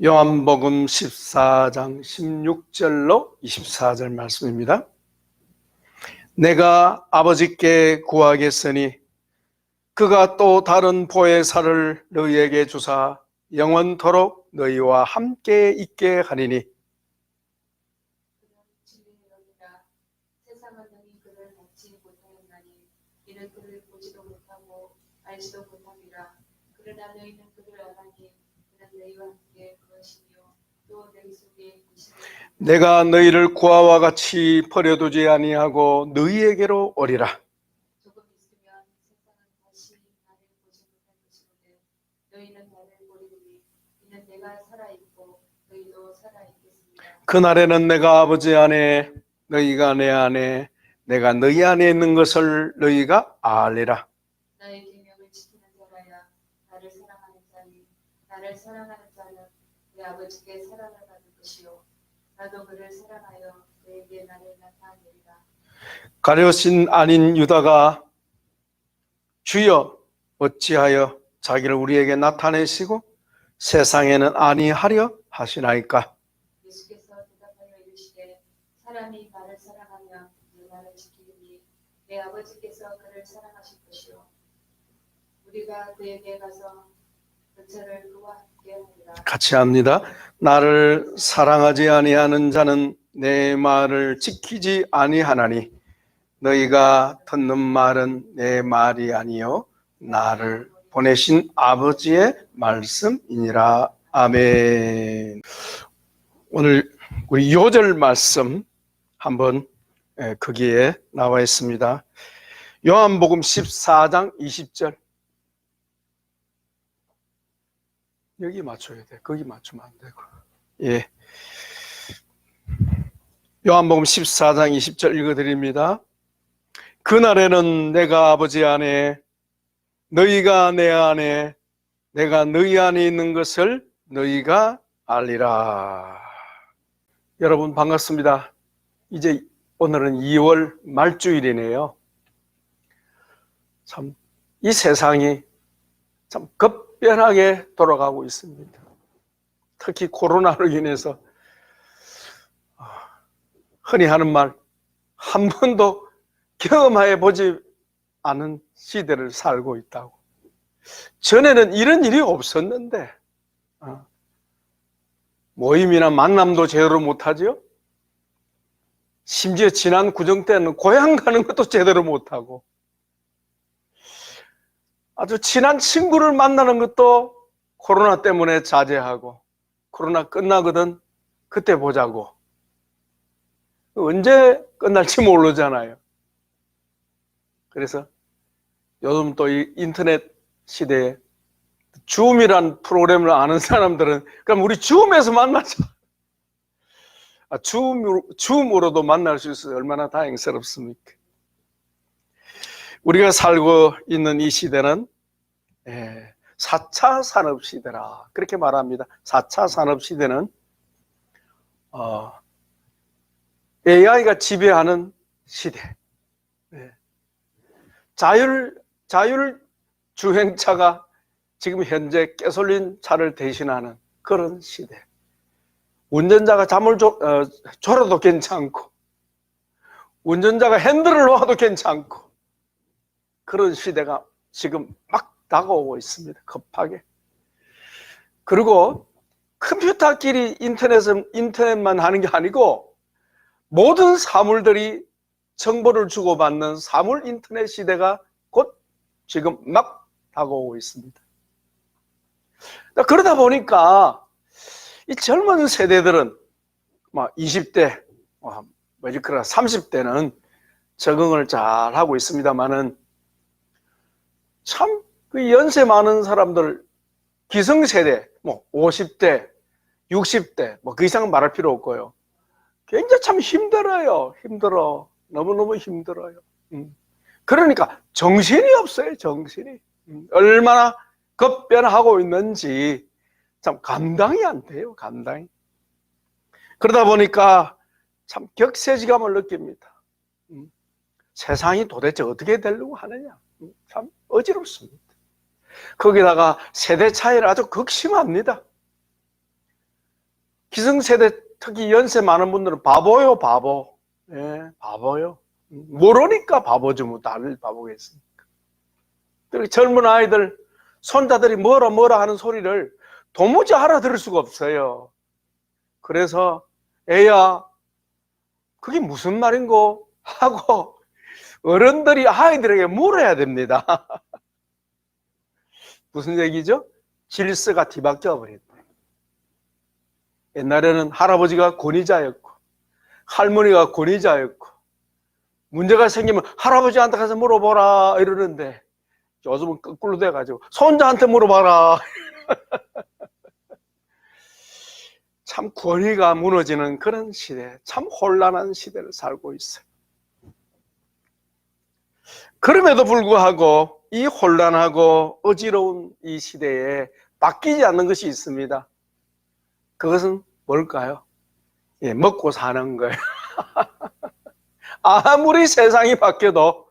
요한복음 14장 16절로 24절 말씀입니다. 내가 아버지께 구하겠으니 그가 또 다른 보혜사를 너희에게 주사 영원토록 너희와 함께 있게 하리니 세상은 너희 그를 받지 못하였나니 이는 그를 보지도 못하고 알지도 못함이라. 그러나 너희는 그를 알아니 그는 너희와 함께 그것이며 또 너희 속에 계시느니라. 내가 너희를 구하와 같이 버려두지 아니하고 너희에게로 오리라. 조금 있으면 세상은 다시 나를 보지 못할 것이거든 너희는 나를 보리니 이는 내가 살아있고 너희도 살아있겠습니다. 그날에는 내가 아버지 안에 너희가 내 안에 내가 너희 안에 있는 것을 너희가 알리라. 나의 계명을 지키는 자라야 나를 사랑하는 자니 나를 사랑하는 자는 내 아버지께 사랑을 받을 것이요 나도 그를 사랑하여 그에게 나를 나타내리라. 가룟신 아닌 유다가 주여 어찌하여 자기를 우리에게 나타내시고 세상에는 아니하려 하시나이까. 예수께서 대답하여 이르시되 사람이 나를 사랑하면 내 말을 지키리니 내 아버지께서 그를 사랑하실 것이요 우리가 그에게 가서 근처를 그와 함께 하리라. 같이 합니다. 나를 사랑하지 아니하는 자는 내 말을 지키지 아니하나니 너희가 듣는 말은 내 말이 아니요 나를 보내신 아버지의 말씀이니라. 아멘. 오늘 우리 요절 말씀 한번 거기에 나와 있습니다. 요한복음 14장 20절. 여기 맞춰야 돼. 거기 맞추면 안 되고. 예. 요한복음 14장 20절 읽어드립니다. 그날에는 내가 아버지 안에 너희가 내 안에 내가 너희 안에 있는 것을 너희가 알리라. 여러분 반갑습니다. 이제 오늘은 2월 말주일이네요. 참 이 세상이 참 급변하게 돌아가고 있습니다. 특히 코로나로 인해서 흔히 하는 말 한 번도 경험해 보지 않은 시대를 살고 있다고. 전에는 이런 일이 없었는데 모임이나 만남도 제대로 못하죠. 심지어 지난 구정 때는 고향 가는 것도 제대로 못하고 아주 친한 친구를 만나는 것도 코로나 때문에 자제하고 코로나 끝나거든 그때 보자고. 언제 끝날지 모르잖아요. 그래서 요즘 또 이 인터넷 시대에 줌이란 프로그램을 아는 사람들은 그럼 우리 줌에서 만나자. 줌으로도 만날 수 있어서 얼마나 다행스럽습니까? 우리가 살고 있는 이 시대는 4차 산업시대라 그렇게 말합니다. 4차 산업시대는 AI가 지배하는 시대. 자율주행차가 지금 현재 가솔린 차를 대신하는 그런 시대. 운전자가 잠을 졸아도 괜찮고 운전자가 핸들을 놓아도 괜찮고 그런 시대가 지금 막 다가오고 있습니다. 급하게. 그리고 컴퓨터끼리 인터넷만 하는 게 아니고 모든 사물들이 정보를 주고받는 사물 인터넷 시대가 곧 지금 막 다가오고 있습니다. 그러다 보니까 이 젊은 세대들은 20대, 30대는 적응을 잘 하고 있습니다만은 참 그 연세 많은 사람들, 기성세대, 50대, 60대, 그 이상은 말할 필요 없고요. 굉장히 참 힘들어요. 너무너무 힘들어요. 그러니까 정신이 없어요. 정신이. 얼마나 급변하고 있는지 참 감당이 안 돼요. 감당이. 그러다 보니까 참 격세지감을 느낍니다. 세상이 도대체 어떻게 되려고 하느냐. 참 어지럽습니다. 거기다가 세대 차이를 아주 극심합니다. 기성세대 특히 연세 많은 분들은 바보요, 바보. 예, 바보요. 모르니까 바보죠. 뭐 다들 바보겠습니까? 특히 젊은 아이들, 손자들이 뭐라 뭐라 하는 소리를 도무지 알아들을 수가 없어요. 그래서 애야, 그게 무슨 말인고? 하고 어른들이 아이들에게 물어야 됩니다. 무슨 얘기죠? 질서가 뒤바뀌어 버렸다. 옛날에는 할아버지가 권위자였고 할머니가 권위자였고 문제가 생기면 할아버지한테 가서 물어보라 이러는데 요즘은 거꾸로 돼가지고 손자한테 물어봐라. 참 권위가 무너지는 그런 시대, 참 혼란한 시대를 살고 있어요. 그럼에도 불구하고 이 혼란하고 어지러운 이 시대에 바뀌지 않는 것이 있습니다. 그것은 뭘까요? 예, 먹고 사는 거예요. 아무리 세상이 바뀌어도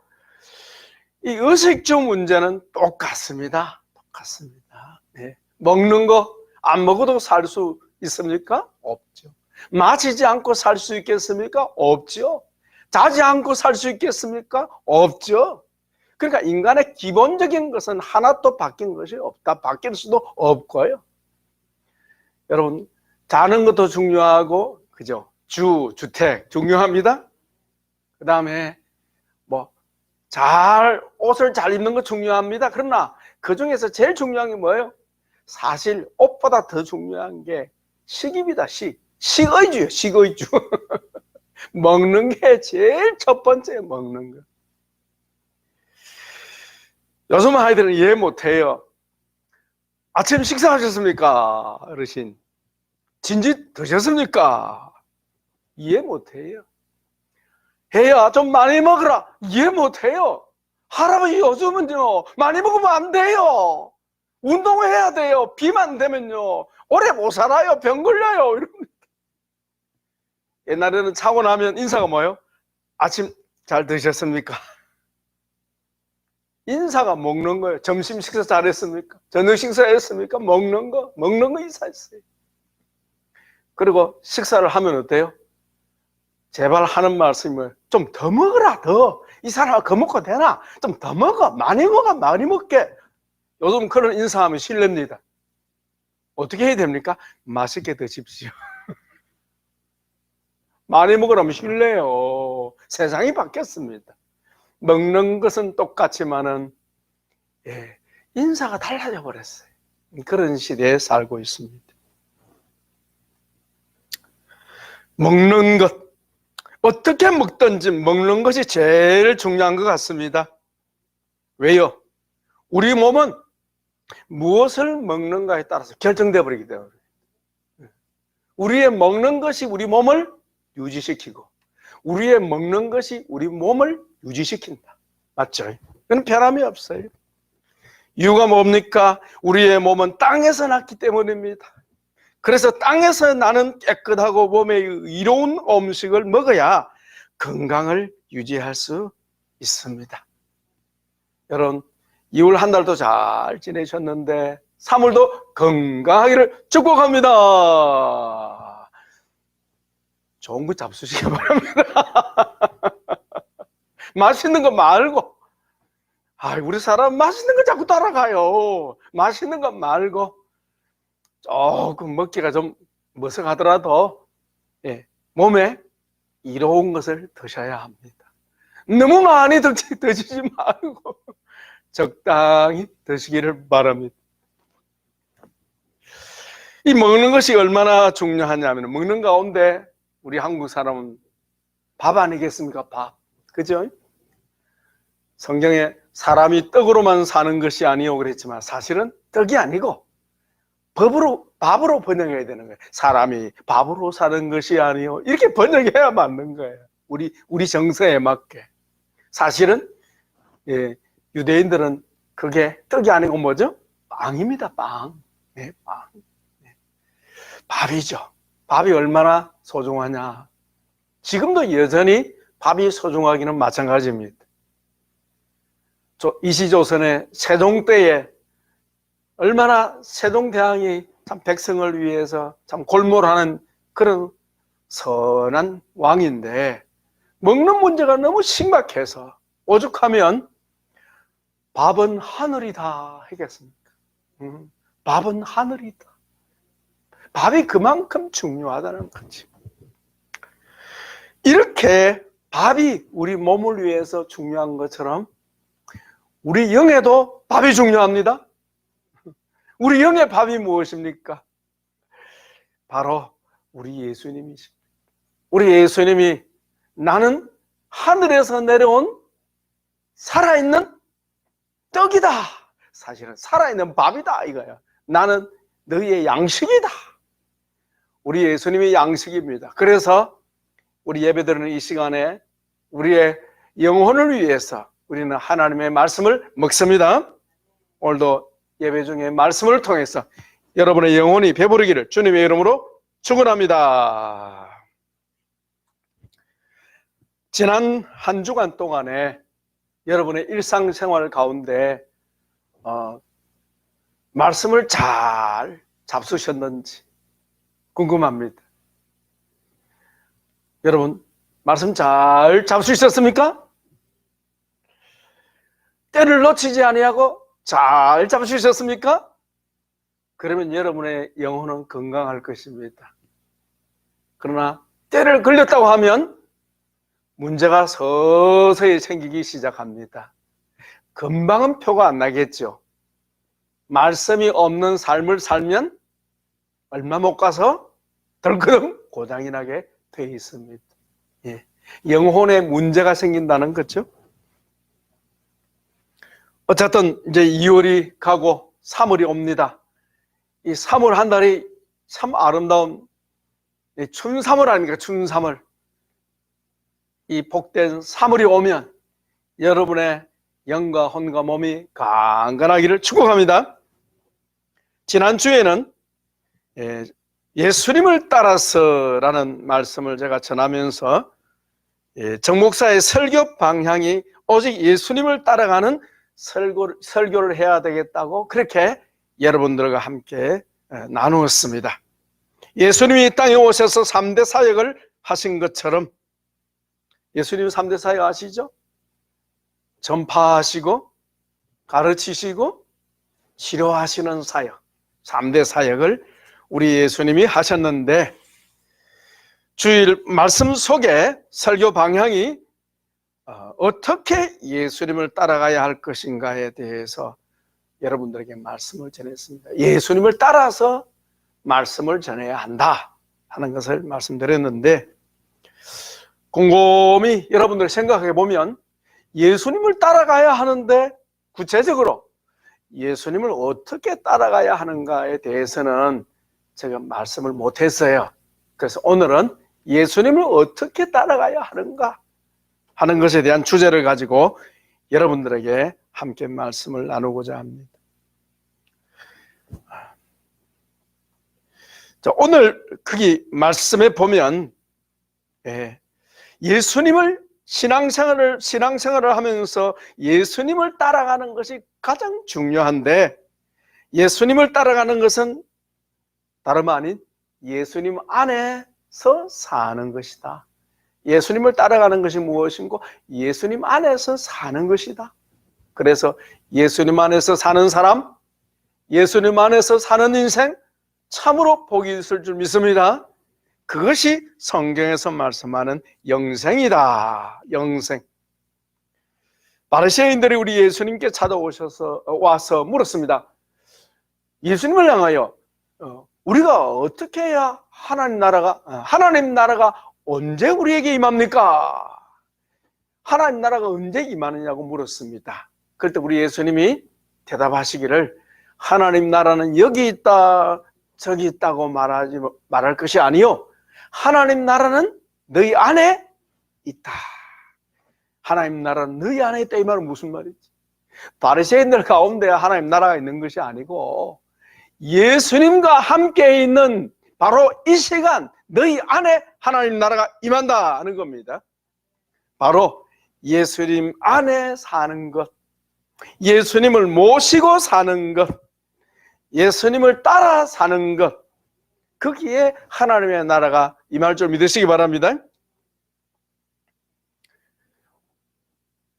이 의식주 문제는 똑같습니다. 똑같습니다. 네. 먹는 거 안 먹어도 살 수 있습니까? 없죠. 마시지 않고 살 수 있겠습니까? 없죠. 자지 않고 살 수 있겠습니까? 없죠. 그러니까 인간의 기본적인 것은 하나도 바뀐 것이 없다. 바뀔 수도 없고요. 여러분, 자는 것도 중요하고, 그죠? 주택 중요합니다. 그 다음에 옷을 잘 입는 거 중요합니다. 그러나 그 중에서 제일 중요한 게 뭐예요? 사실 옷보다 더 중요한 게 식입니다. 식의주예요. 식의주. 먹는 게 제일 첫 번째 먹는 거. 요즘 아이들은 이해 못해요. 아침 식사하셨습니까? 어르신. 진지 드셨습니까? 이해 못해요. 해야 좀 많이 먹으라. 이해 못해요. 할아버지 요즘은요 많이 먹으면 안 돼요. 운동을 해야 돼요. 비만 되면요 오래 못 살아요. 병 걸려요. 이럽니다. 옛날에는 자고 나면 인사가 뭐예요? 아침 잘 드셨습니까? 인사가 먹는 거예요. 점심 식사 잘했습니까? 저녁 식사했습니까? 먹는 거 인사했어요. 그리고 식사를 하면 어때요? 제발 하는 말씀이 뭐예요? 좀 더 먹어라. 더. 이 사람아 더 먹고 되나? 좀 더 먹어. 많이 먹어. 많이 먹게. 요즘 그런 인사하면 실례입니다. 어떻게 해야 됩니까? 맛있게 드십시오. 많이 먹으라면 실례요. 세상이 바뀌었습니다. 먹는 것은 똑같지만은 인사가 달라져 버렸어요. 그런 시대에 살고 있습니다. 먹는 것, 어떻게 먹든지 먹는 것이 제일 중요한 것 같습니다. 왜요? 우리 몸은 무엇을 먹는가에 따라서 결정되어 버리기 때문에 우리의 먹는 것이 우리 몸을 유지시키고 우리의 먹는 것이 우리 몸을 유지시킨다. 맞죠? 그건 변함이 없어요. 이유가 뭡니까? 우리의 몸은 땅에서 났기 때문입니다. 그래서 땅에서 나는 깨끗하고 몸에 이로운 음식을 먹어야 건강을 유지할 수 있습니다. 여러분, 2월 한 달도 잘 지내셨는데 3월도 건강하기를 축복합니다. 좋은 거 잡수시기 바랍니다. 맛있는 거 말고, 우리 사람 맛있는 거 자꾸 따라가요. 맛있는 거 말고 조금 먹기가 좀 머쓱하더라도 몸에 이로운 것을 드셔야 합니다. 너무 많이 드시지 말고 적당히 드시기를 바랍니다. 이 먹는 것이 얼마나 중요하냐면 먹는 가운데 우리 한국 사람은 밥 아니겠습니까? 밥. 그죠? 성경에 사람이 떡으로만 사는 것이 아니오 그랬지만 사실은 떡이 아니고 밥으로 번역해야 되는 거예요. 사람이 밥으로 사는 것이 아니오. 이렇게 번역해야 맞는 거예요. 우리 정서에 맞게. 사실은 유대인들은 그게 떡이 아니고 뭐죠? 빵입니다. 빵. 빵. 밥이죠. 밥이 얼마나 소중하냐. 지금도 여전히 밥이 소중하기는 마찬가지입니다. 이시조선의 세종 때에 얼마나 세종대왕이 참 백성을 위해서 참 골몰하는 그런 선한 왕인데 먹는 문제가 너무 심각해서 오죽하면 밥은 하늘이다 하겠습니까? 밥은 하늘이다. 밥이 그만큼 중요하다는 거지. 이렇게 밥이 우리 몸을 위해서 중요한 것처럼 우리 영에도 밥이 중요합니다. 우리 영의 밥이 무엇입니까? 바로 우리 예수님이십니다. 우리 예수님이 나는 하늘에서 내려온 살아있는 떡이다. 사실은 살아있는 밥이다 이거야. 나는 너희의 양식이다. 우리 예수님이 양식입니다. 그래서 우리 예배드리는 이 시간에 우리의 영혼을 위해서 우리는 하나님의 말씀을 먹습니다. 오늘도 예배 중에 말씀을 통해서 여러분의 영혼이 배부르기를 주님의 이름으로 축원합니다. 지난 한 주간 동안에 여러분의 일상생활 가운데 말씀을 잘 잡수셨는지 궁금합니다. 여러분 말씀 잘 잡수셨습니까? 때를 놓치지 아니하고 잘 잡수셨습니까? 그러면 여러분의 영혼은 건강할 것입니다. 그러나 때를 걸렸다고 하면 문제가 서서히 생기기 시작합니다. 금방은 표가 안 나겠죠. 말씀이 없는 삶을 살면 얼마 못 가서 덜그덩 고장이 나게 돼 있습니다. 예. 영혼에 문제가 생긴다는 거죠. 어쨌든 이제 2월이 가고 3월이 옵니다. 이 3월 한 달이 참 아름다운 춘3월 아닙니까? 춘3월. 이 복된 3월이 오면 여러분의 영과 혼과 몸이 강건하기를 축복합니다. 지난주에는 예수님을 따라서라는 말씀을 제가 전하면서 정 목사의 설교 방향이 오직 예수님을 따라가는 설교를 해야 되겠다고 그렇게 여러분들과 함께 나누었습니다. 예수님이 이 땅에 오셔서 3대 사역을 하신 것처럼 예수님 3대 사역 아시죠? 전파하시고 가르치시고 치료하시는 사역 3대 사역을 우리 예수님이 하셨는데 주일 말씀 속에 설교 방향이 어떻게 예수님을 따라가야 할 것인가에 대해서 여러분들에게 말씀을 전했습니다. 예수님을 따라서 말씀을 전해야 한다 하는 것을 말씀드렸는데 곰곰이 여러분들 생각해 보면 예수님을 따라가야 하는데 구체적으로 예수님을 어떻게 따라가야 하는가에 대해서는 제가 말씀을 못했어요. 그래서 오늘은 예수님을 어떻게 따라가야 하는가 하는 것에 대한 주제를 가지고 여러분들에게 함께 말씀을 나누고자 합니다. 자, 오늘 거기 말씀에 보면 예수님을 신앙생활을 하면서 예수님을 따라가는 것이 가장 중요한데 예수님을 따라가는 것은 다름 아닌 예수님 안에서 사는 것이다. 예수님을 따라가는 것이 무엇인고 예수님 안에서 사는 것이다. 그래서 예수님 안에서 사는 사람, 예수님 안에서 사는 인생 참으로 복이 있을 줄 믿습니다. 그것이 성경에서 말씀하는 영생이다. 영생. 바리새인들이 우리 예수님께 와서 물었습니다. 예수님을 향하여 우리가 어떻게 해야 하나님 나라가 언제 우리에게 임합니까? 하나님 나라가 언제 임하느냐고 물었습니다. 그럴 때 우리 예수님이 대답하시기를 하나님 나라는 여기 있다 저기 있다고 말할 것이 아니요 하나님 나라는 너희 안에 있다. 하나님 나라는 너희 안에 있다 이 말은 무슨 말이지? 바리새인들 가운데 하나님 나라가 있는 것이 아니고 예수님과 함께 있는 바로 이 시간 너희 안에 하나님 나라가 임한다 하는 겁니다. 바로 예수님 안에 사는 것, 예수님을 모시고 사는 것, 예수님을 따라 사는 것, 거기에 하나님의 나라가 임할 줄 믿으시기 바랍니다.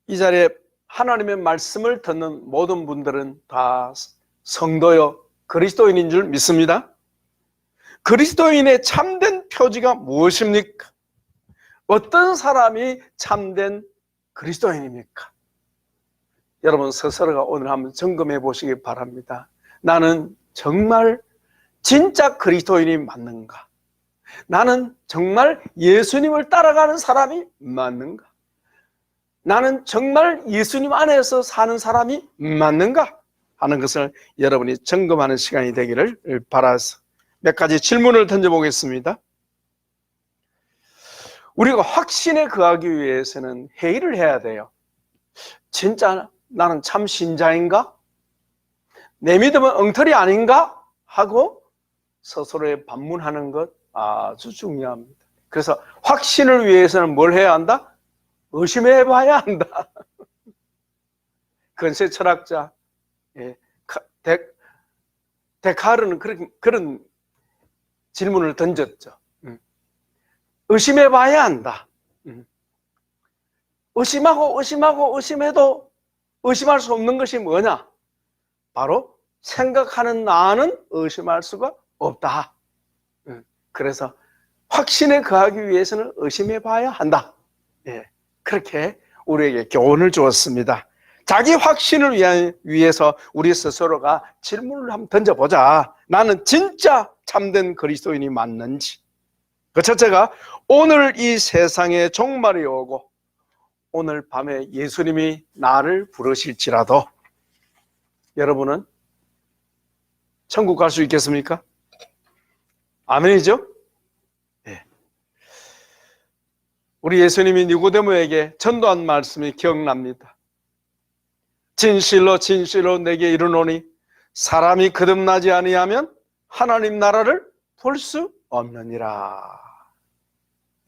이 자리에 하나님의 말씀을 듣는 모든 분들은 다 성도요 그리스도인인 줄 믿습니다. 그리스도인의 참된 표지가 무엇입니까? 어떤 사람이 참된 그리스도인입니까? 여러분 스스로가 오늘 한번 점검해 보시기 바랍니다. 나는 정말 진짜 그리스도인이 맞는가? 나는 정말 예수님을 따라가는 사람이 맞는가? 나는 정말 예수님 안에서 사는 사람이 맞는가? 하는 것을 여러분이 점검하는 시간이 되기를 바라서 몇 가지 질문을 던져보겠습니다. 우리가 확신에 거하기 위해서는 회의를 해야 돼요. 진짜 나는 참 신자인가? 내 믿음은 엉터리 아닌가? 하고 스스로에 반문하는 것 아주 중요합니다. 그래서 확신을 위해서는 뭘 해야 한다? 의심해 봐야 한다. 근세 철학자 데카르는 그런 질문을 던졌죠. 의심해 봐야 한다. 의심해도 의심할 수 없는 것이 뭐냐? 바로 생각하는 나는 의심할 수가 없다. 그래서 확신에 거하기 위해서는 의심해 봐야 한다. 그렇게 우리에게 교훈을 주었습니다. 자기 확신을 위해서 우리 스스로가 질문을 한번 던져보자. 나는 진짜 참된 그리스도인이 맞는지. 그 첫째가 오늘 이 세상에 종말이 오고 오늘 밤에 예수님이 나를 부르실지라도 여러분은 천국 갈 수 있겠습니까? 아멘이죠? 네. 우리 예수님이 니고데모에게 전도한 말씀이 기억납니다. 진실로 진실로 내게 이르노니 사람이 거듭나지 아니하면 하나님 나라를 볼 수 없느니라.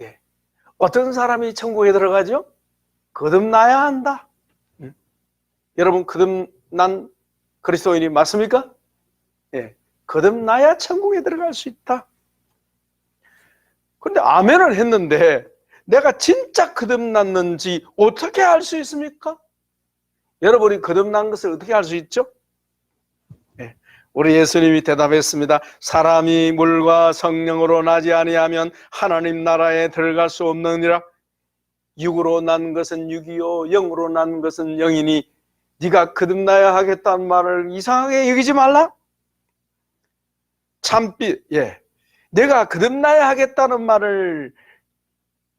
예. 어떤 사람이 천국에 들어가죠? 거듭나야 한다. 여러분 거듭난 그리스도인이 맞습니까? 예. 거듭나야 천국에 들어갈 수 있다. 그런데 아멘을 했는데 내가 진짜 거듭났는지 어떻게 알 수 있습니까? 여러분이 거듭난 것을 어떻게 알 수 있죠? 네. 우리 예수님이 대답했습니다. 사람이 물과 성령으로 나지 아니하면 하나님 나라에 들어갈 수 없느니라. 육으로 난 것은 육이요 영으로 난 것은 영이니 네가 거듭나야 하겠다는 말을 이상하게 여기지 말라. 내가 거듭나야 하겠다는 말을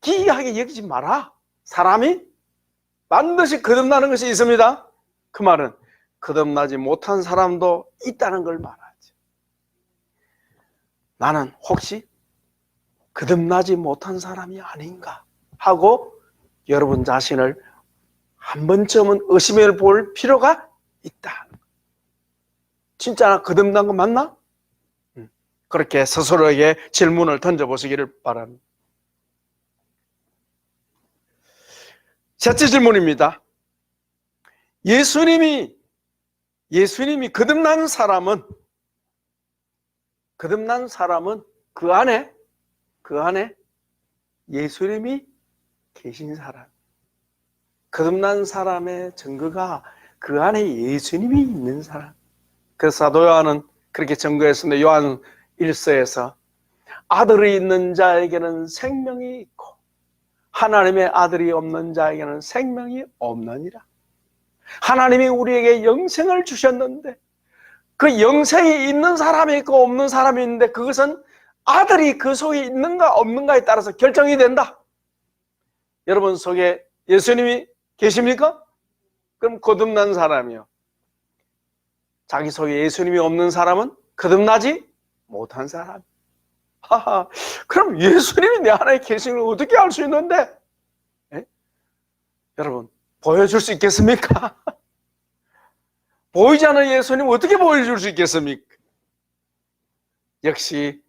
기이하게 여기지 마라. 사람이 반드시 거듭나는 것이 있습니다. 그 말은 거듭나지 못한 사람도 있다는 걸 말하죠. 나는 혹시 거듭나지 못한 사람이 아닌가 하고 여러분 자신을 한 번쯤은 의심해 볼 필요가 있다. 진짜 나 거듭난 거 맞나? 그렇게 스스로에게 질문을 던져보시기를 바랍니다. 셋째 질문입니다. 예수님이 거듭난 사람은 그 안에 예수님이 계신 사람. 거듭난 사람의 증거가 그 안에 예수님이 있는 사람. 그래서 사도 요한은 그렇게 증거했습니다. 요한 1서에서 아들이 있는 자에게는 생명이 있고 하나님의 아들이 없는 자에게는 생명이 없느니라. 하나님이 우리에게 영생을 주셨는데 그 영생이 있는 사람이 있고 없는 사람이 있는데 그것은 아들이 그 속에 있는가 없는가에 따라서 결정이 된다. 여러분 속에 예수님이 계십니까? 그럼 거듭난 사람이요. 자기 속에 예수님이 없는 사람은 거듭나지 못한 사람. 그럼 예수님이 내 안에 계시는 걸 어떻게 알 수 있는데? 여러분 보여줄 수 있겠습니까? 보이지 않는 예수님 어떻게 보여줄 수 있겠습니까? 역시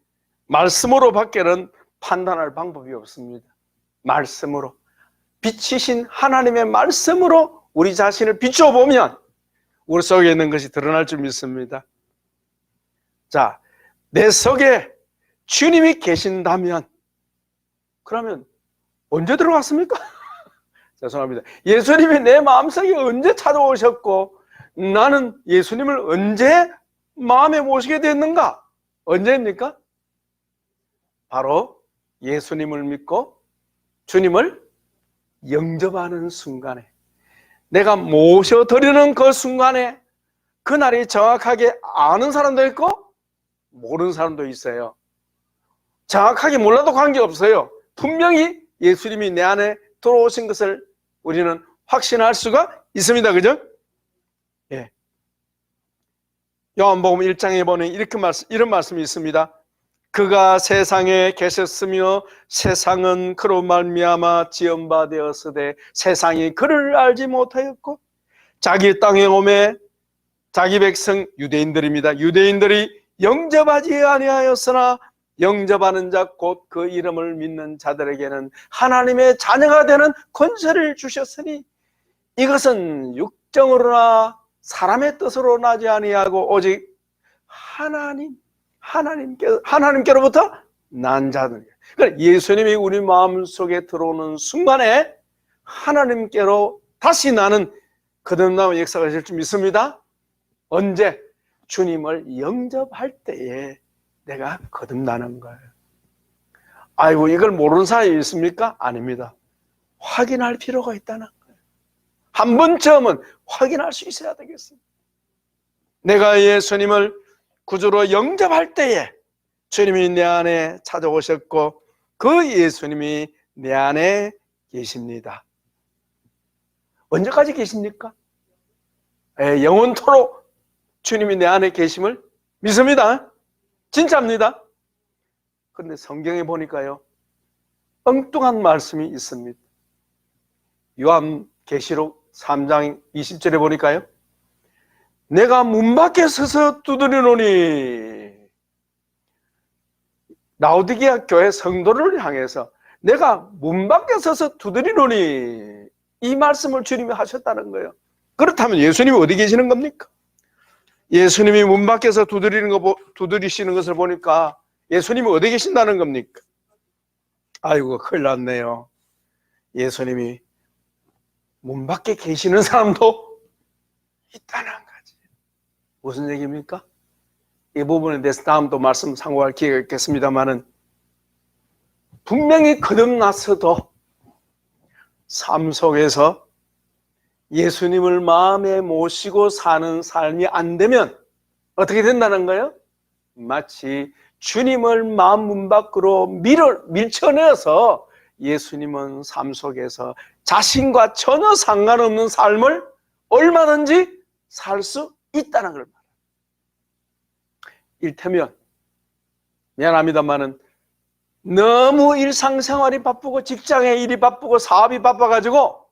말씀으로 밖에는 판단할 방법이 없습니다. 말씀으로 빛이신 하나님의 말씀으로 우리 자신을 비춰보면 우리 속에 있는 것이 드러날 줄 믿습니다. 자, 내 속에 주님이 계신다면 그러면 언제 들어갔습니까? 죄송합니다. 예수님이 내 마음속에 언제 찾아오셨고 나는 예수님을 언제 마음에 모시게 됐는가? 언제입니까? 바로 예수님을 믿고 주님을 영접하는 순간에, 내가 모셔드리는 그 순간에, 그날이 정확하게 아는 사람도 있고 모르는 사람도 있어요. 정확하게 몰라도 관계없어요. 분명히 예수님이 내 안에 들어오신 것을 우리는 확신할 수가 있습니다. 그죠? 예. 요한복음 1장에 보면 이런 말씀이 있습니다. 그가 세상에 계셨으며 세상은 그로 말미암아 지은 바 되었으되 세상이 그를 알지 못하였고 자기 땅에 오매 자기 백성 유대인들입니다. 유대인들이 영접하지 아니하였으나 영접하는 자 곧 그 이름을 믿는 자들에게는 하나님의 자녀가 되는 권세를 주셨으니 이것은 육정으로나 사람의 뜻으로 나지 아니하고 오직 하나님께로부터 난 자들. 그러니까 예수님이 우리 마음속에 들어오는 순간에 하나님께로 다시 나는 거듭남의 역사가 있을 줄 믿습니다. 언제? 주님을 영접할 때에 내가 거듭나는 거예요. 아이고, 이걸 모르는 사람이 있습니까? 아닙니다. 확인할 필요가 있다는 거예요. 한 번쯤은 확인할 수 있어야 되겠습니다. 내가 예수님을 구주로 영접할 때에 주님이 내 안에 찾아오셨고 그 예수님이 내 안에 계십니다. 언제까지 계십니까? 영원토록 주님이 내 안에 계심을 믿습니다. 진짜입니다. 그런데 성경에 보니까요, 엉뚱한 말씀이 있습니다. 요한계시록 3장 20절에 보니까요, 내가 문 밖에 서서 두드리노니, 라오디게아 교회 성도를 향해서 내가 문 밖에 서서 두드리노니, 이 말씀을 주님이 하셨다는 거예요. 그렇다면 예수님이 어디 계시는 겁니까? 예수님이 문 밖에서 두드리시는 것을 보니까 예수님이 어디 계신다는 겁니까? 아이고, 큰일 났네요. 예수님이 문 밖에 계시는 사람도 있다는 거지. 무슨 얘기입니까? 이 부분에 대해서 다음 또 말씀 상고할 기회가 있겠습니다만은, 분명히 거듭났어도 삶 속에서 예수님을 마음에 모시고 사는 삶이 안 되면 어떻게 된다는 거예요? 마치 주님을 마음 문 밖으로 밀쳐내서 예수님은 삶 속에서 자신과 전혀 상관없는 삶을 얼마든지 살 수 있다는 걸 말해요. 일테면 미안합니다만은 너무 일상생활이 바쁘고 직장의 일이 바쁘고 사업이 바빠가지고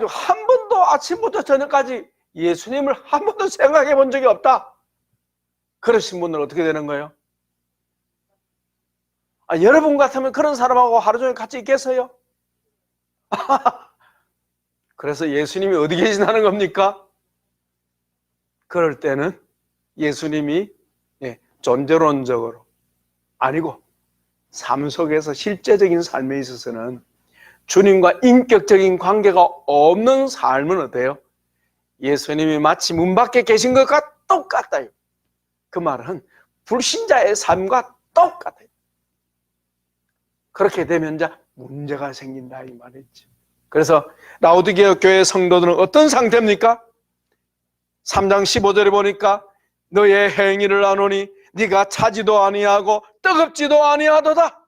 한 번도 아침부터 저녁까지 예수님을 한 번도 생각해 본 적이 없다. 그러신 분들은 어떻게 되는 거예요? 여러분 같으면 그런 사람하고 하루 종일 같이 있겠어요? 그래서 예수님이 어디 계시다는 겁니까? 그럴 때는 예수님이 존재론적으로 아니고 삶 속에서 실제적인 삶에 있어서는 주님과 인격적인 관계가 없는 삶은 어때요? 예수님이 마치 문 밖에 계신 것과 똑같아요. 그 말은 불신자의 삶과 똑같아요. 그렇게 되면 이제 문제가 생긴다 이 말이죠. 그래서 라오디게아 교회 성도들은 어떤 상태입니까? 3장 15절에 보니까 너의 행위를 아노니 네가 차지도 아니하고 뜨겁지도 아니하도다.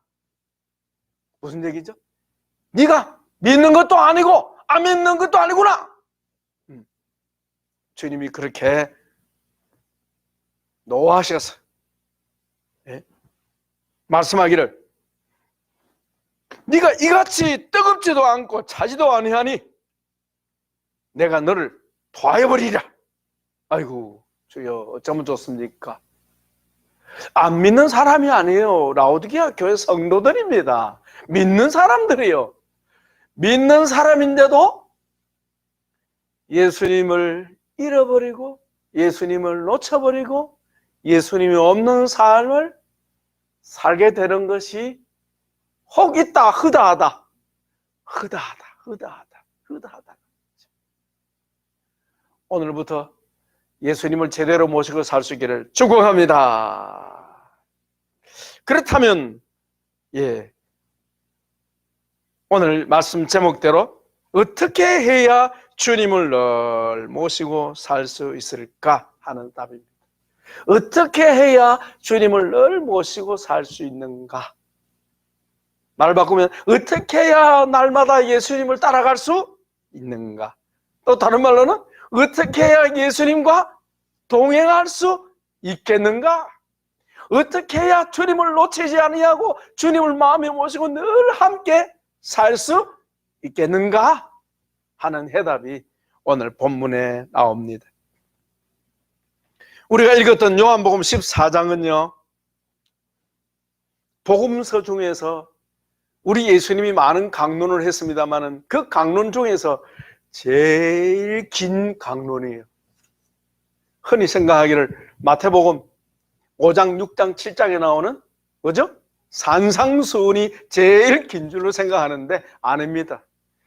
무슨 얘기죠? 네가 믿는 것도 아니고 안 믿는 것도 아니구나. 주님이 그렇게 노하셔서 말씀하기를 네가 이같이 뜨겁지도 않고 차지도 아니하니 내가 너를 토하여버리리라. 아이고 주여 어쩌면 좋습니까? 안 믿는 사람이 아니에요. 라오디게아 교회 성도들입니다. 믿는 사람들이에요. 믿는 사람인데도 예수님을 잃어버리고 예수님을 놓쳐버리고 예수님이 없는 삶을 살게 되는 것이 혹 있다 흐다하다, 흐다하다, 흐다하다, 흐다하다. 오늘부터 예수님을 제대로 모시고 살 수 있기를 축복합니다. 그렇다면 오늘 말씀 제목대로 어떻게 해야 주님을 늘 모시고 살 수 있을까 하는 답입니다. 어떻게 해야 주님을 늘 모시고 살 수 있는가? 말 바꾸면 어떻게 해야 날마다 예수님을 따라갈 수 있는가? 또 다른 말로는 어떻게 해야 예수님과 동행할 수 있겠는가? 어떻게 해야 주님을 놓치지 아니하고 주님을 마음에 모시고 늘 함께 살 수 있겠는가? 하는 해답이 오늘 본문에 나옵니다. 우리가 읽었던 요한복음 14장은요, 복음서 중에서 우리 예수님이 많은 강론을 했습니다마는 그 강론 중에서 제일 긴 강론이에요. 흔히 생각하기를 마태복음 5장, 6장, 7장에 나오는 뭐죠? 산상수훈이 제일 긴 줄로 생각하는데 아닙니다.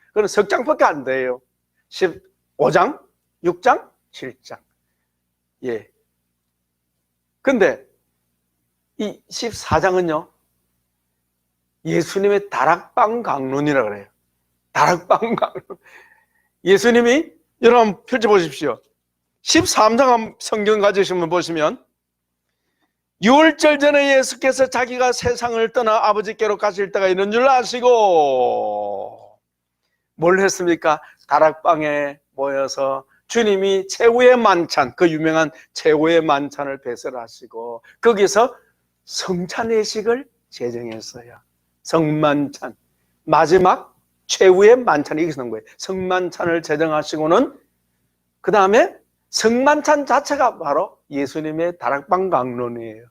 그건 석 장밖에 안 돼요. 15장, 6장, 7장. 근데 이 14장은요, 예수님의 다락방 강론이라고 그래요. 다락방 강론. 예수님이, 여러분 펼쳐보십시오. 13장 성경 가지시면 보시면, 유월절 전에 예수께서 자기가 세상을 떠나 아버지께로 가실 때가 있는 줄 아시고 뭘 했습니까? 다락방에 모여서 주님이 최후의 만찬, 그 유명한 최후의 만찬을 배설하시고 거기서 성찬 예식을 제정했어요. 성만찬, 마지막 최후의 만찬이 여기서 나온 거예요. 성만찬을 제정하시고는 그 다음에 성만찬 자체가 바로 예수님의 다락방 강론이에요.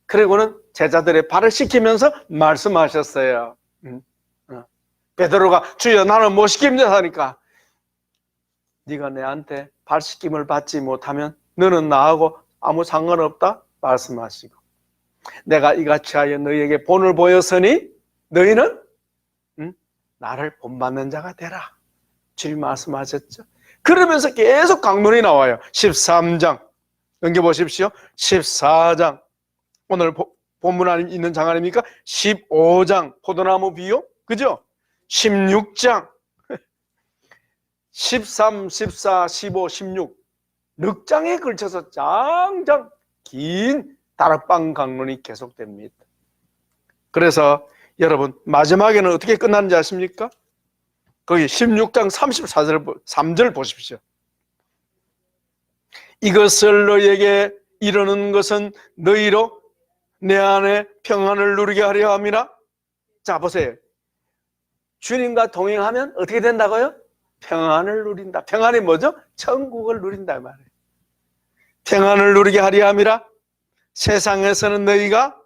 그리고는 제자들의 발을 씻기면서 말씀하셨어요. 베드로가 주여 나는 못 씻깁니다 하니까, 네가 내한테 발 씻김을 받지 못하면 너는 나하고 아무 상관없다 말씀하시고, 내가 이같이 하여 너희에게 본을 보였으니 너희는 나를 본받는 자가 되라. 주님 말씀하셨죠. 그러면서 계속 강론이 나와요. 13장 넘겨보십시오. 14장, 오늘 본문 안에 있는 장 아닙니까? 15장 포도나무 비유, 그죠? 16장 13, 14, 15, 16 넉장에 걸쳐서 장장 긴 다락방 강론이 계속됩니다. 그래서 여러분 마지막에는 어떻게 끝나는지 아십니까? 거기 16장 34절 3절 보십시오. 이것을 너희에게 이르는 것은 너희로 내 안에 평안을 누리게 하려 함이라. 자 보세요. 주님과 동행하면 어떻게 된다고요? 평안을 누린다. 평안이 뭐죠? 천국을 누린다 말이에요. 평안을 누리게 하려 함이라. 세상에서는 너희가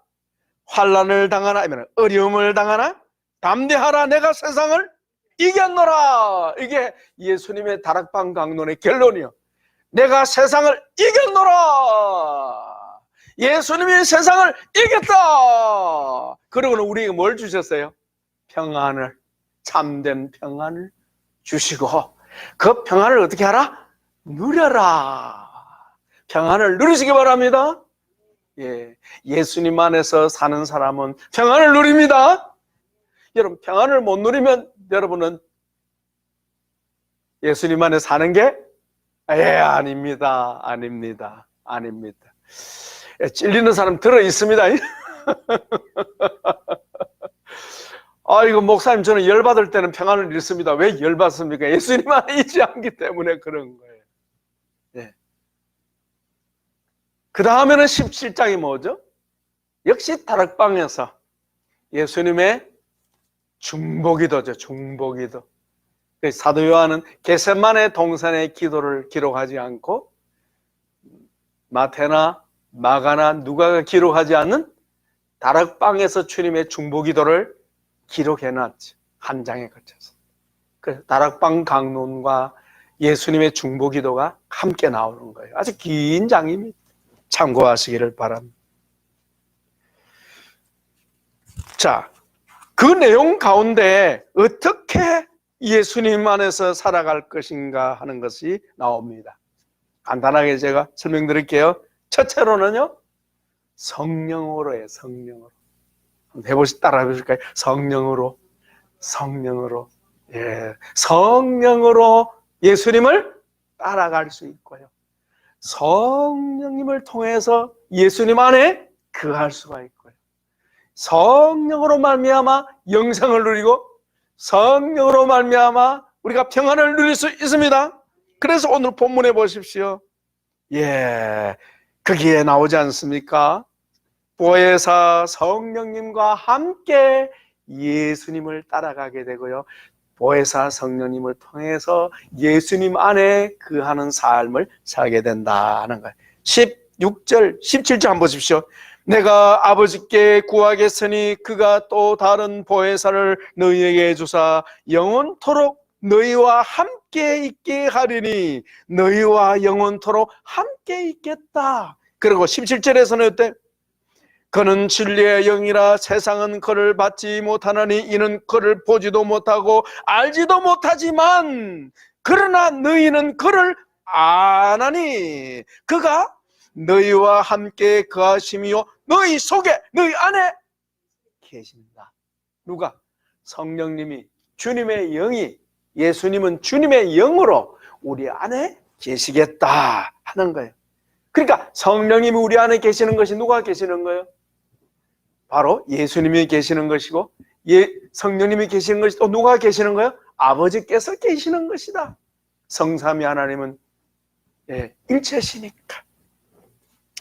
환난을 당하나, 어려움을 당하나 담대하라. 내가 세상을 이겼노라. 이게 예수님의 다락방 강론의 결론이요. 내가 세상을 이겼노라. 예수님이 세상을 이겼다. 그리고는 우리에게 뭘 주셨어요? 평안을, 참된 평안을 주시고 그 평안을 어떻게 하라? 누려라. 평안을 누리시기 바랍니다. 예수님 안에서 사는 사람은 평안을 누립니다. 여러분 평안을 못 누리면 여러분은 예수님 안에 사는 게 아닙니다. 아닙니다. 아닙니다. 찔리는 사람 들어 있습니다. 이거 목사님 저는 열받을 때는 평안을 잃습니다. 왜 열받습니까? 예수님 안에 있지 않기 때문에 그런 거예요. 그 다음에는 17장이 뭐죠? 역시 다락방에서 예수님의 중보기도죠. 중보기도. 사도 요한은 겟세마네 동산의 기도를 기록하지 않고 마태나 마가나 누가가 기록하지 않는 다락방에서 주님의 중보기도를 기록해놨죠. 한 장에 걸쳐서. 그래서 다락방 강론과 예수님의 중보기도가 함께 나오는 거예요. 아주 긴 장입니다. 참고하시기를 바랍니다. 자, 그 내용 가운데 어떻게 예수님 안에서 살아갈 것인가 하는 것이 나옵니다. 간단하게 제가 설명드릴게요. 첫째로는요, 성령으로예요. 성령으로. 한번 따라 해보실까요? 성령으로. 예, 성령으로 예수님을 따라갈 수 있고요. 성령님을 통해서 예수님 안에 거할 수가 있고요. 성령으로 말미암아 영생을 누리고 성령으로 말미암아 우리가 평안을 누릴 수 있습니다. 그래서 오늘 본문에 보십시오. 예, 거기에 나오지 않습니까? 보혜사 성령님과 함께 예수님을 따라가게 되고요. 보혜사 성령님을 통해서 예수님 안에 거하는 삶을 살게 된다는 거예요. 16절, 17절 한번 보십시오. 내가 아버지께 구하겠으니 그가 또 다른 보혜사를 너희에게 주사 영원토록 너희와 함께 있게 하리니 너희와 영원토록 함께 있겠다. 그리고 17절에서는 어때? 그는 진리의 영이라 세상은 그를 받지 못하느니 이는 그를 보지도 못하고 알지도 못하지만 그러나 너희는 그를 아나니 그가 너희와 함께 거하심이요 너희 속에 너희 안에 계신다. 누가? 성령님이, 주님의 영이, 예수님은 주님의 영으로 우리 안에 계시겠다 하는 거예요. 그러니까 성령님이 우리 안에 계시는 것이 누가 계시는 거예요? 바로 예수님이 계시는 것이고 성령님이 계시는 것이 또 누가 계시는 거예요? 아버지께서 계시는 것이다. 성삼위 하나님은 일체시니까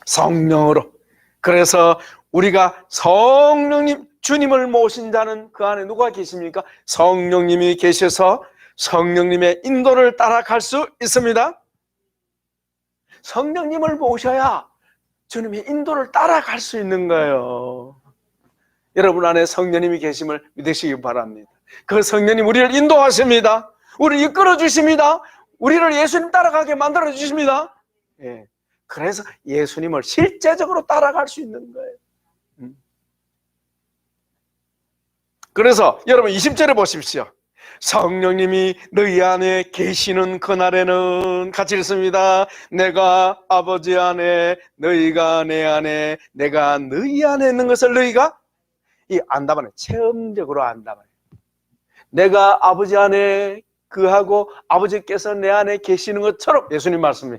성령으로. 그래서 우리가 성령님, 주님을 모신 자는 그 안에 누가 계십니까? 성령님이 계셔서 성령님의 인도를 따라갈 수 있습니다. 성령님을 모셔야 주님의 인도를 따라갈 수 있는 거예요. 여러분 안에 성령님이 계심을 믿으시기 바랍니다. 그 성령님 우리를 인도하십니다. 우리를 이끌어 주십니다. 우리를 예수님 따라가게 만들어 주십니다. 예. 그래서 예수님을 실제적으로 따라갈 수 있는 거예요. 그래서 여러분 20절에 보십시오. 성령님이 너희 안에 계시는 그날에는 같이 읽습니다. 내가 아버지 안에 너희가 내 안에 내가 너희 안에 있는 것을 너희가 안다만 체험적으로 안다만 내가 아버지 안에 그하고 아버지께서 내 안에 계시는 것처럼 예수님 말씀이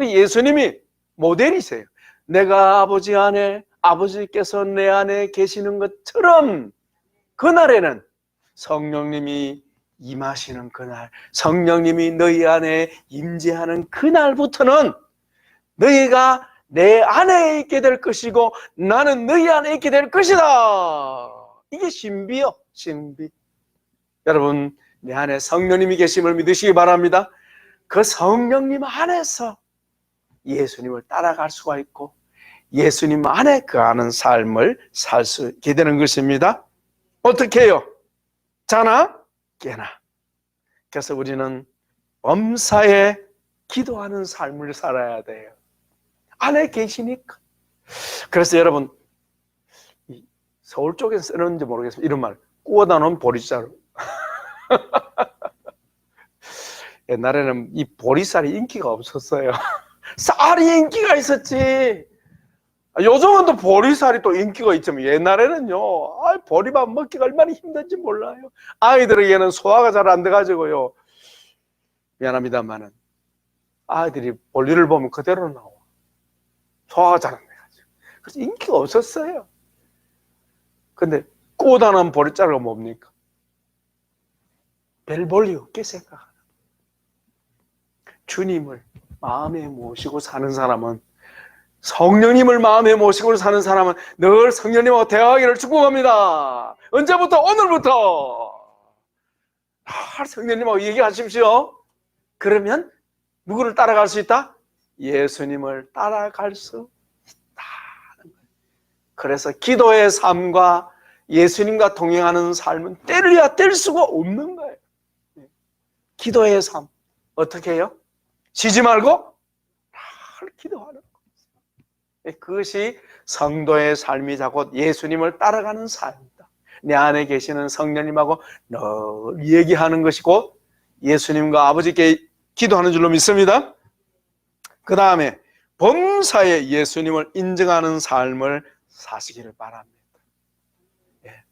예수님이 모델이세요. 내가 아버지 안에 아버지께서 내 안에 계시는 것처럼 그날에는 성령님이 임하시는 그날, 성령님이 너희 안에 임재하는 그날부터는 너희가 내 안에 있게 될 것이고 나는 너희 안에 있게 될 것이다. 이게 신비요, 신비. 여러분, 내 안에 성령님이 계심을 믿으시기 바랍니다. 그 성령님 안에서 예수님을 따라갈 수가 있고 예수님 안에 거하는 삶을 살 수 있게 되는 것입니다. 어떻게 해요? 자나 깨나. 그래서 우리는 엄사에 기도하는 삶을 살아야 돼요. 안에 계시니까. 그래서 여러분 서울 쪽에 쓰는지 모르겠습니다. 이런 말, 구워다 놓은 보리자루. 옛날에는 이 보리쌀이 인기가 없었어요. 쌀이 인기가 있었지. 요즘은 또 보리쌀이 또 인기가 있지만 옛날에는요, 보리밥 먹기가 얼마나 힘든지 몰라요. 아이들에게는 소화가 잘 안 돼가지고요. 미안합니다만은 아이들이 볼일을 보면 그대로 나와. 소화가 잘 안 돼가지고. 그래서 인기가 없었어요. 근데 꾸다는 보리자루가 뭡니까? 별 볼일 없게 생각하는 주님을 마음에 모시고 사는 사람은, 성령님을 마음에 모시고 사는 사람은 늘 성령님하고 대화하기를 축복합니다. 언제부터? 오늘부터 성령님하고 얘기하십시오. 그러면 누구를 따라갈 수 있다? 예수님을 따라갈 수 있다는 거예요. 그래서 기도의 삶과 예수님과 동행하는 삶은 뗄래야 뗄 수가 없는 거예요. 기도의 삶 어떻게 해요? 쉬지 말고 늘 기도하는 거예요. 그것이 성도의 삶이자 곧 예수님을 따라가는 삶이다. 내 안에 계시는 성령님하고 늘 얘기하는 것이 곧 예수님과 아버지께 기도하는 줄로 믿습니다. 그 다음에 범사에 예수님을 인정하는 삶을 사시기를 바랍니다.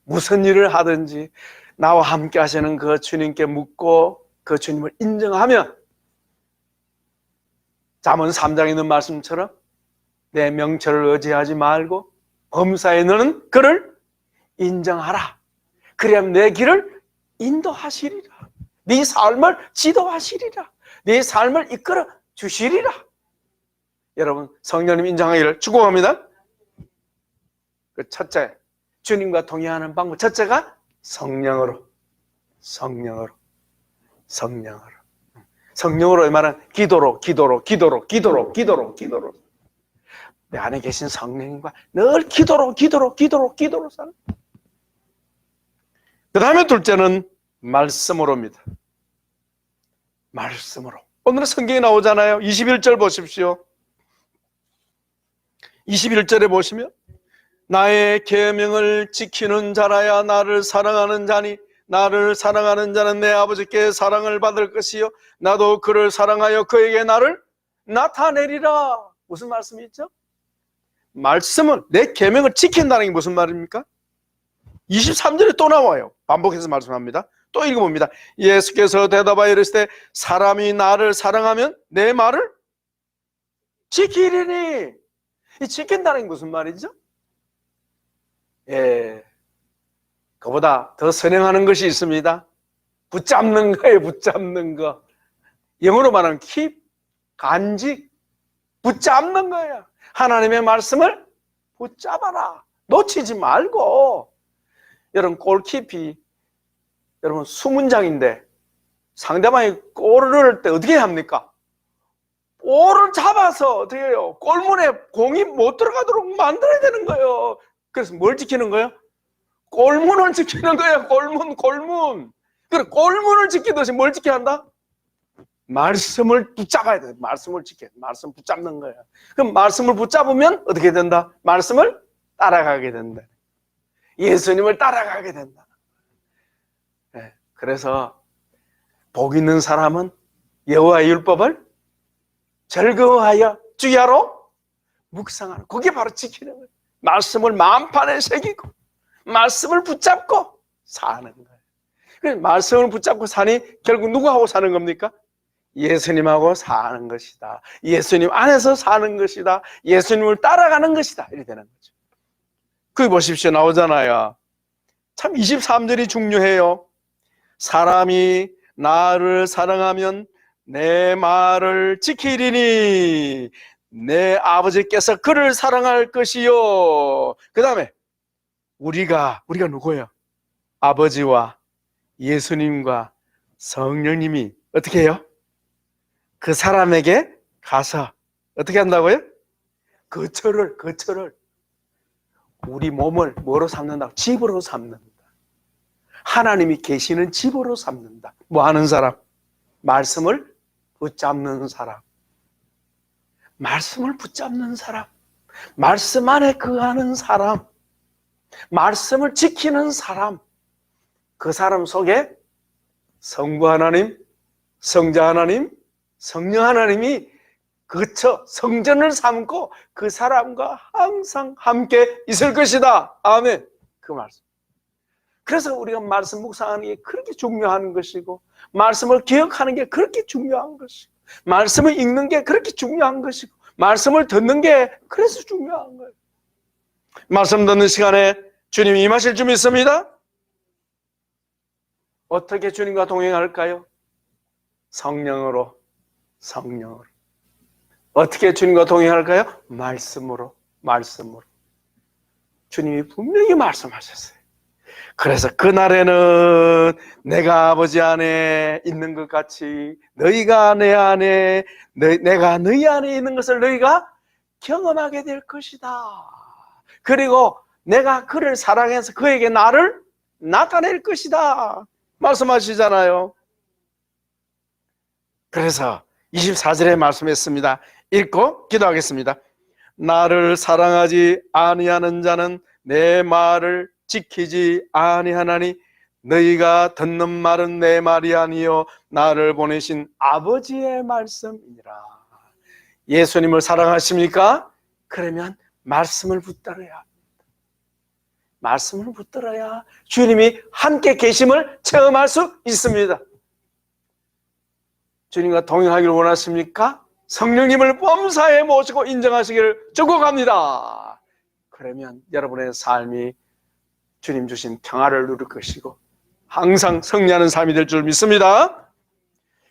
무슨 일을 하든지 나와 함께 하시는 그 주님께 묻고 그 주님을 인정하면 잠언 3장에 있는 말씀처럼 내 명철을 의지하지 말고 범사에 너는 그를 인정하라. 그래야만 내 길을 인도하시리라. 네 삶을 지도하시리라. 네 삶을 이끌어 주시리라. 여러분 성령님 인정하기를 축복합니다. 그 첫째, 주님과 동행하는 방법 첫째가 성령으로 이 말은 기도로 내 안에 계신 성령님과 늘 기도로 사는. 그 다음에 둘째는 말씀으로입니다. 말씀으로. 오늘은 성경에 나오잖아요. 21절 보십시오. 21절에 보시면 나의 계명을 지키는 자라야 나를 사랑하는 자니 나를 사랑하는 자는 내 아버지께 사랑을 받을 것이요 나도 그를 사랑하여 그에게 나를 나타내리라. 무슨 말씀이 있죠? 말씀을 내 계명을 지킨다는 게 무슨 말입니까? 23절에 또 나와요. 반복해서 말씀합니다. 또 읽어봅니다. 예수께서 대답하여 이르시되 사람이 나를 사랑하면 내 말을 지키리니. 이 지킨다는 게 무슨 말이죠? 그보다 더 선행하는 것이 있습니다. 붙잡는 거예요. 붙잡는 거. 영어로 말하면 keep, 간직, 붙잡는 거예요. 하나님의 말씀을 붙잡아라. 놓치지 말고. 여러분 골키피 여러분 수문장인데 상대방이 골을 넣을 때 어떻게 합니까? 볼을 잡아서 어떻게 해요? 골문에 공이 못 들어가도록 만들어야 되는 거예요. 그래서 뭘 지키는 거예요? 골문을 지키는 거예요. 골문. 그래 골문을 지키듯이 뭘 지켜야 한다? 말씀을 붙잡아야 돼. 말씀을 지켜. 말씀 붙잡는 거예요. 그럼 말씀을 붙잡으면 어떻게 된다? 말씀을 따라가게 된다. 예수님을 따라가게 된다. 그래서 복 있는 사람은 여호와의 율법을 즐거워하여 주야로 묵상하는. 그게 바로 지키는 거예요. 말씀을 마음판에 새기고 말씀을 붙잡고 사는 거예요. 그래서 말씀을 붙잡고 사니 결국 누구하고 사는 겁니까? 예수님하고 사는 것이다. 예수님 안에서 사는 것이다. 예수님을 따라가는 것이다. 이렇게 되는 거죠. 거기 보십시오. 나오잖아요. 참 23절이 중요해요. 사람이 나를 사랑하면 내 말을 지키리니 내 아버지께서 그를 사랑할 것이요. 그 다음에 우리가 누구예요? 아버지와 예수님과 성령님이 어떻게 해요? 그 사람에게 가서 어떻게 한다고요? 거처를 우리 몸을 뭐로 삼는다? 집으로 삼는다. 하나님이 계시는 집으로 삼는다. 뭐 하는 사람? 말씀을 붙잡는 사람. 말씀을 붙잡는 사람. 말씀 안에 거하는 사람. 말씀을 지키는 사람. 그 사람 속에 성부 하나님, 성자 하나님, 성령 하나님이 그쳐 성전을 삼고 그 사람과 항상 함께 있을 것이다. 아멘. 그 말씀. 그래서 우리가 말씀 묵상하는 게 그렇게 중요한 것이고 말씀을 기억하는 게 그렇게 중요한 것이고 말씀을 읽는 게 그렇게 중요한 것이고 말씀을 듣는 게 그래서 중요한 거예요. 말씀 듣는 시간에 주님이 임하실 줄 믿습니다. 어떻게 주님과 동행할까요? 성령으로. 어떻게 주님과 동행할까요? 말씀으로. 주님이 분명히 말씀하셨어요. 그래서 그날에는 내가 아버지 안에 있는 것 같이 너희가 내 안에, 내가 너희 안에 있는 것을 너희가 경험하게 될 것이다. 그리고 내가 그를 사랑해서 그에게 나를 나타낼 것이다. 말씀하시잖아요. 그래서 24절에 말씀했습니다. 읽고 기도하겠습니다. 나를 사랑하지 아니하는 자는 내 말을 지키지 아니하나니 너희가 듣는 말은 내 말이 아니요 나를 보내신 아버지의 말씀이니라. 예수님을 사랑하십니까? 그러면 말씀을 붙들어야 합니다. 말씀을 붙들어야 주님이 함께 계심을 체험할 수 있습니다. 주님과 동행하기를 원하십니까? 성령님을 범사에 모시고 인정하시기를 축복합니다. 그러면 여러분의 삶이 주님 주신 평화를 누릴 것이고 항상 승리하는 삶이 될 줄 믿습니다.